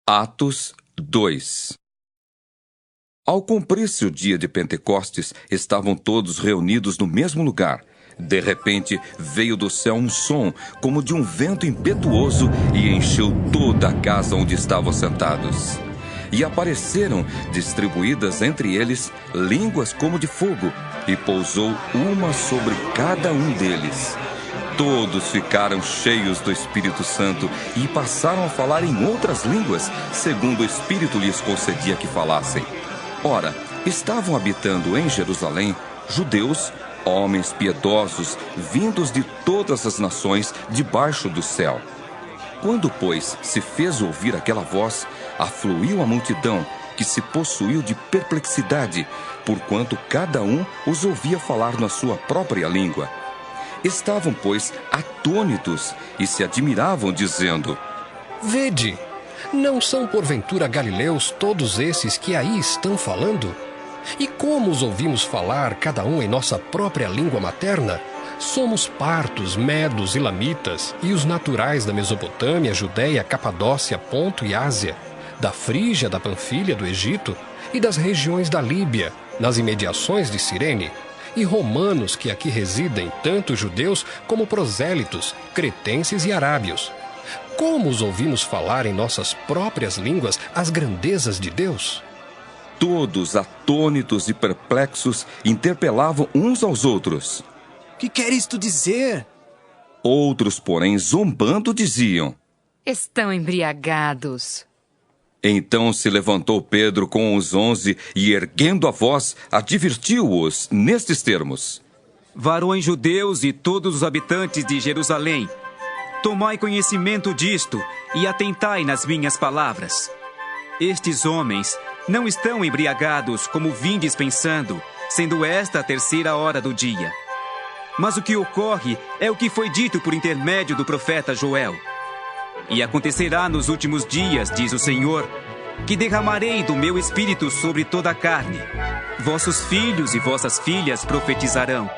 Atos 2. Ao cumprir-se o dia de Pentecostes, estavam todos reunidos no mesmo lugar. De repente, veio do céu um som, como de um vento impetuoso, e encheu toda a casa onde estavam sentados. E apareceram, distribuídas entre eles, línguas como de fogo, e pousou uma sobre cada um deles. Todos ficaram cheios do Espírito Santo e passaram a falar em outras línguas, segundo o Espírito lhes concedia que falassem. Ora, estavam habitando em Jerusalém judeus, homens piedosos, vindos de todas as nações debaixo do céu. Quando, pois, se fez ouvir aquela voz, afluiu a multidão, que se possuiu de perplexidade, porquanto cada um os ouvia falar na sua própria língua. Estavam, pois, atônitos e se admiravam, dizendo: Vede, não são porventura galileus todos esses que aí estão falando? E como os ouvimos falar, cada um em nossa própria língua materna? Somos partos, medos, elamitas, e os naturais da Mesopotâmia, Judéia, Capadócia, Ponto e Ásia, da Frígia, da Panfilha, do Egito, e das regiões da Líbia, nas imediações de Cirene, e romanos que aqui residem, tanto judeus como prosélitos, cretenses e arábios. Como os ouvimos falar em nossas próprias línguas as grandezas de Deus? Todos, atônitos e perplexos, interpelavam uns aos outros. Que quer isto dizer? Outros, porém, zombando, diziam: Estão embriagados. Então se levantou Pedro com os 11 e, erguendo a voz, advertiu-os nestes termos: Varões judeus e todos os habitantes de Jerusalém, tomai conhecimento disto e atentai nas minhas palavras. Estes homens não estão embriagados como vindes pensando, sendo esta a 3ª hora do dia. Mas o que ocorre é o que foi dito por intermédio do profeta Joel. E acontecerá nos últimos dias, diz o Senhor, que derramarei do meu espírito sobre toda a carne. Vossos filhos e vossas filhas profetizarão.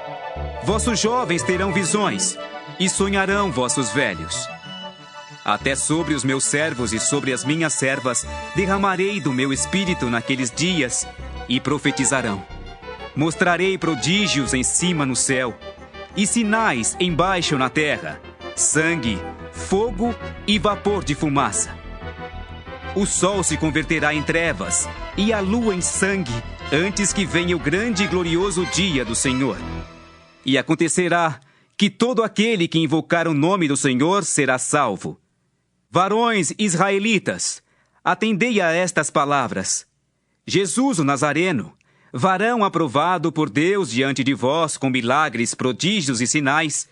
Vossos jovens terão visões, e sonharão vossos velhos. Até sobre os meus servos e sobre as minhas servas derramarei do meu espírito naqueles dias, e profetizarão. Mostrarei prodígios em cima no céu, e sinais embaixo na terra, sangue, fogo e vapor de fumaça. O sol se converterá em trevas e a lua em sangue, antes que venha o grande e glorioso dia do Senhor. E acontecerá que todo aquele que invocar o nome do Senhor será salvo. Varões israelitas, atendei a estas palavras. Jesus o Nazareno, varão aprovado por Deus diante de vós com milagres, prodígios e sinais,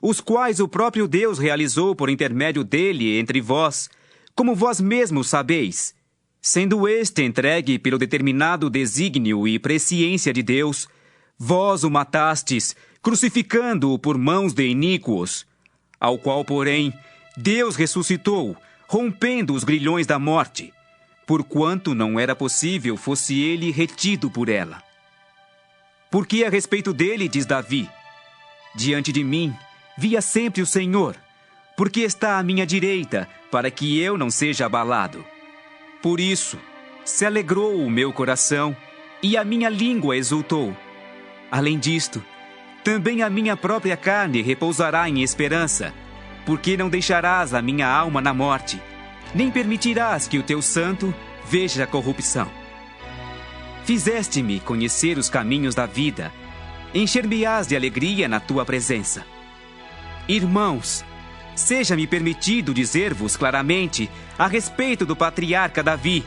os quais o próprio Deus realizou por intermédio dele entre vós, como vós mesmos sabeis, sendo este entregue pelo determinado desígnio e presciência de Deus, vós o matastes, crucificando-o por mãos de iníquos, ao qual, porém, Deus ressuscitou, rompendo os grilhões da morte, porquanto não era possível fosse ele retido por ela. Porque a respeito dele, diz Davi, diante de mim via sempre o Senhor, porque está à minha direita, para que eu não seja abalado. Por isso, se alegrou o meu coração, e a minha língua exultou. Além disto, também a minha própria carne repousará em esperança, porque não deixarás a minha alma na morte, nem permitirás que o teu santo veja a corrupção. Fizeste-me conhecer os caminhos da vida, encher-me-ás de alegria na tua presença. Irmãos, seja-me permitido dizer-vos claramente a respeito do patriarca Davi,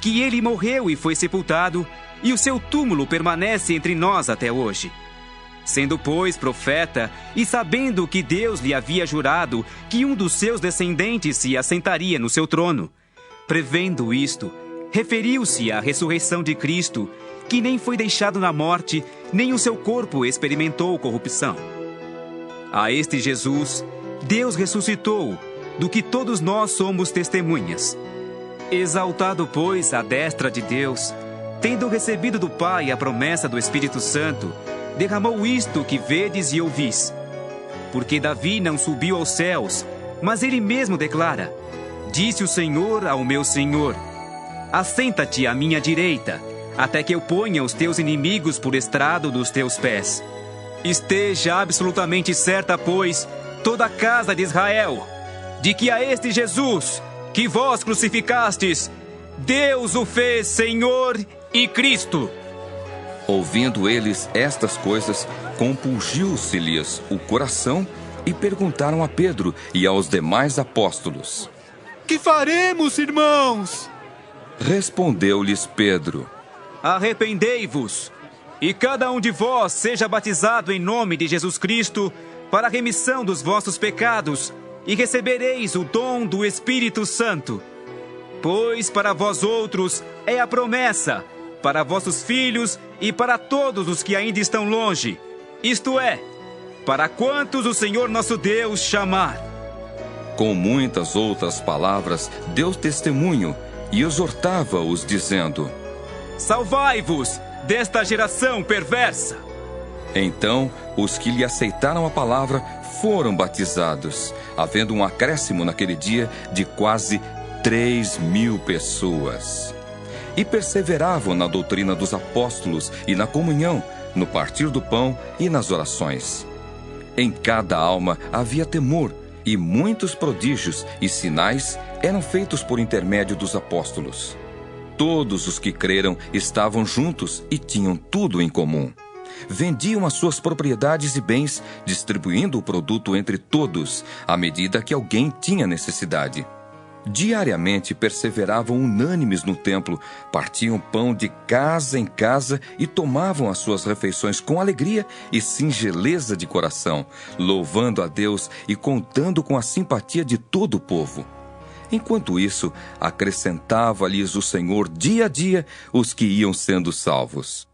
que ele morreu e foi sepultado, e o seu túmulo permanece entre nós até hoje. Sendo, pois, profeta, e sabendo que Deus lhe havia jurado que um dos seus descendentes se assentaria no seu trono, prevendo isto, referiu-se à ressurreição de Cristo, que nem foi deixado na morte, nem o seu corpo experimentou corrupção. A este Jesus, Deus ressuscitou, do que todos nós somos testemunhas. Exaltado, pois, à destra de Deus, tendo recebido do Pai a promessa do Espírito Santo, derramou isto que vedes e ouvis. Porque Davi não subiu aos céus, mas ele mesmo declara: disse o Senhor ao meu Senhor: assenta-te à minha direita, até que eu ponha os teus inimigos por estrado dos teus pés. Esteja absolutamente certa, pois, toda a casa de Israel, de que a este Jesus, que vós crucificastes, Deus o fez Senhor e Cristo. Ouvindo eles estas coisas, compungiu-se-lhes o coração e perguntaram a Pedro e aos demais apóstolos: Que faremos, irmãos? Respondeu-lhes Pedro: Arrependei-vos, e cada um de vós seja batizado em nome de Jesus Cristo para a remissão dos vossos pecados, e recebereis o dom do Espírito Santo. Pois para vós outros é a promessa, para vossos filhos e para todos os que ainda estão longe, isto é, para quantos o Senhor nosso Deus chamar. Com muitas outras palavras, deu testemunho e exortava-os, dizendo: Salvai-vos desta geração perversa. Então, os que lhe aceitaram a palavra foram batizados, havendo um acréscimo naquele dia de quase 3.000 pessoas. E perseveravam na doutrina dos apóstolos e na comunhão, no partir do pão e nas orações. Em cada alma havia temor, e muitos prodígios e sinais eram feitos por intermédio dos apóstolos. Todos os que creram estavam juntos e tinham tudo em comum. Vendiam as suas propriedades e bens, distribuindo o produto entre todos, à medida que alguém tinha necessidade. Diariamente perseveravam unânimes no templo, partiam pão de casa em casa e tomavam as suas refeições com alegria e singeleza de coração, louvando a Deus e contando com a simpatia de todo o povo. Enquanto isso, acrescentava-lhes o Senhor dia a dia os que iam sendo salvos.